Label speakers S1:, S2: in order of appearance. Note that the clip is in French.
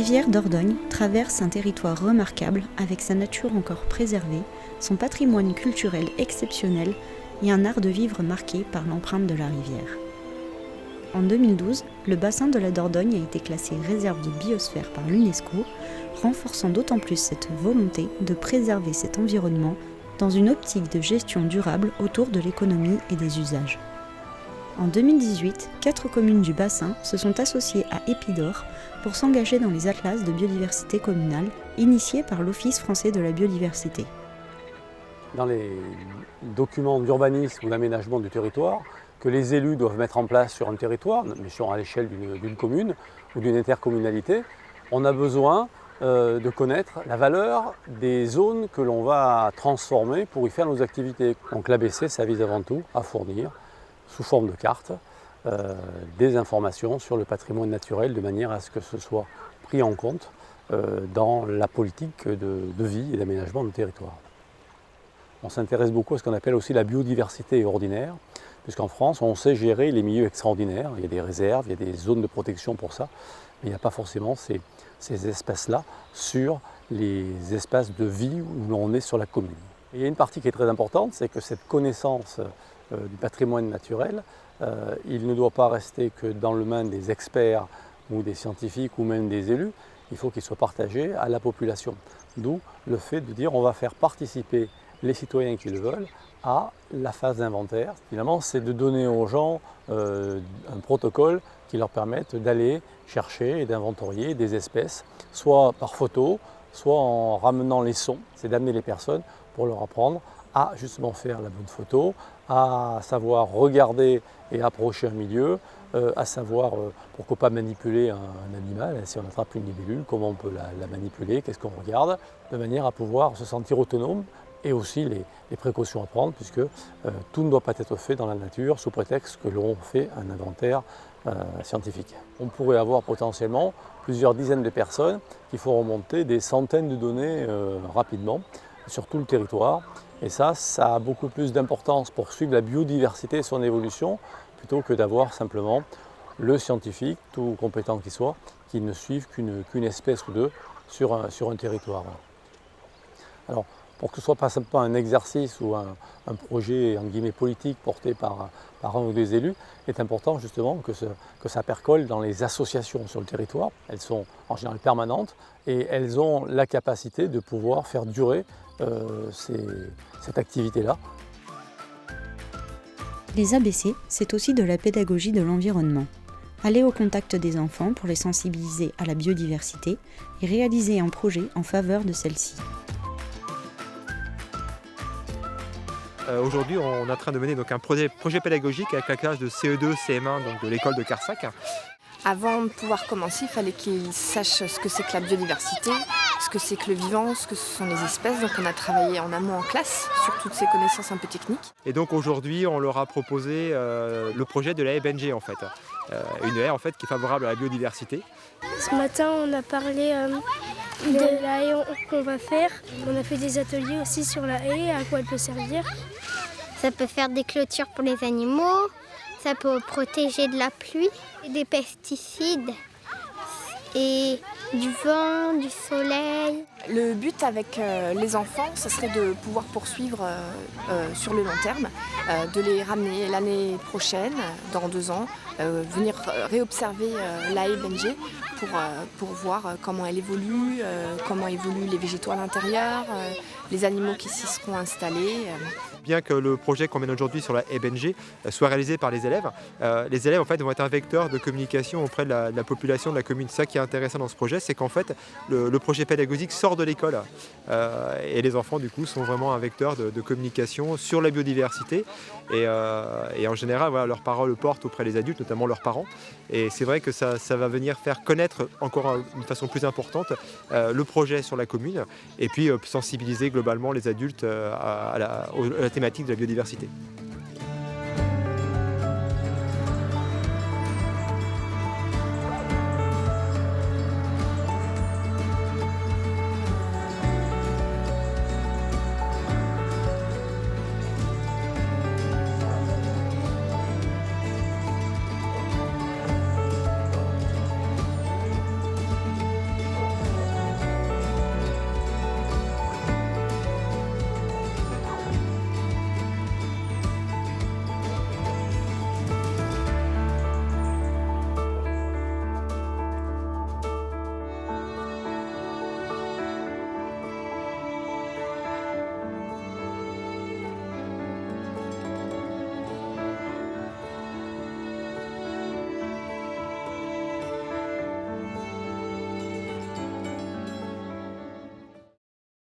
S1: rivière Dordogne traverse un territoire remarquable avec sa nature encore préservée, son patrimoine culturel exceptionnel et un art de vivre marqué par l'empreinte de la rivière. En 2012, le bassin de la Dordogne a été classé réserve de biosphère par l'UNESCO, renforçant d'autant plus cette volonté de préserver cet environnement dans une optique de gestion durable autour de l'économie et des usages. En 2018, 4 communes du bassin se sont associées à Épidore pour s'engager dans les atlas de biodiversité communale initiés par l'Office français de la biodiversité.
S2: Dans les documents d'urbanisme ou d'aménagement du territoire que les élus doivent mettre en place sur un territoire, mais sur à l'échelle d'une commune ou d'une intercommunalité, on a besoin de connaître la valeur des zones que l'on va transformer pour y faire nos activités. Donc l'ABC, ça vise avant tout à fournir, sous forme de carte, des informations sur le patrimoine naturel de manière à ce que ce soit pris en compte dans la politique de vie et d'aménagement du territoire. On s'intéresse beaucoup à ce qu'on appelle aussi la biodiversité ordinaire, puisqu'en France, on sait gérer les milieux extraordinaires. Il y a des réserves, il y a des zones de protection pour ça, mais il n'y a pas forcément ces espaces-là sur les espaces de vie où l'on est sur la commune. Et il y a une partie qui est très importante, c'est que cette connaissance du patrimoine naturel, il ne doit pas rester que dans le main des experts ou des scientifiques ou même des élus, il faut qu'il soit partagé à la population. D'où le fait de dire on va faire participer les citoyens qui le veulent à la phase d'inventaire. Finalement, c'est de donner aux gens un protocole qui leur permette d'aller chercher et d'inventorier des espèces, soit par photo, soit en ramenant les sons. C'est d'amener les personnes pour leur apprendre à justement faire la bonne photo, à savoir regarder et approcher un milieu, à savoir pourquoi pas manipuler un animal, si on attrape une libellule, comment on peut la manipuler, qu'est-ce qu'on regarde, de manière à pouvoir se sentir autonome et aussi les précautions à prendre puisque tout ne doit pas être fait dans la nature sous prétexte que l'on fait un inventaire scientifique. On pourrait avoir potentiellement plusieurs dizaines de personnes qui font remonter des centaines de données rapidement sur tout le territoire. Et ça a beaucoup plus d'importance pour suivre la biodiversité et son évolution plutôt que d'avoir simplement le scientifique, tout compétent qu'il soit, qui ne suive qu'une espèce ou deux sur un territoire. Alors, pour que ce ne soit pas simplement un exercice ou un projet en guillemets politique porté par un ou des élus, il est important justement que ça percole dans les associations sur le territoire. Elles sont en général permanentes et elles ont la capacité de pouvoir faire durer cette activité-là.
S1: Les ABC, c'est aussi de la pédagogie de l'environnement. Aller au contact des enfants pour les sensibiliser à la biodiversité et réaliser un projet en faveur de celle-ci.
S3: Aujourd'hui, on est en train de mener donc, un projet pédagogique avec la classe de CE2, CM1 donc, de l'école de Carsac.
S4: Avant de pouvoir commencer, il fallait qu'ils sachent ce que c'est que la biodiversité, ce que c'est que le vivant, ce que ce sont les espèces. Donc on a travaillé en amont en classe sur toutes ces connaissances un peu techniques.
S3: Et donc aujourd'hui, on leur a proposé le projet de la haie Benjé en fait. Une haie en fait qui est favorable à la biodiversité.
S5: Ce matin, on a parlé de la haie qu'on va faire. On a fait des ateliers aussi sur la haie, à quoi elle peut servir.
S6: Ça peut faire des clôtures pour les animaux, ça peut protéger de la pluie, des pesticides et du vent, du soleil.
S4: Le but avec les enfants, ce serait de pouvoir poursuivre sur le long terme, de les ramener l'année prochaine, dans 2 ans, venir réobserver la haie Benjé pour voir comment elle évolue, comment évoluent les végétaux à l'intérieur, les animaux qui s'y seront installés.
S3: Bien que le projet qu'on mène aujourd'hui sur la haie Benjé soit réalisé par les élèves en fait, vont être un vecteur de communication auprès de la population de la commune. Ça qui est intéressant dans ce projet, c'est qu'en fait, le projet pédagogique sort de l'école et les enfants du coup sont vraiment un vecteur de communication sur la biodiversité et en général voilà, leurs paroles portent auprès des adultes, notamment leurs parents, et c'est vrai que ça va venir faire connaître encore d'une façon plus importante le projet sur la commune et puis sensibiliser globalement les adultes à la thématique de la biodiversité.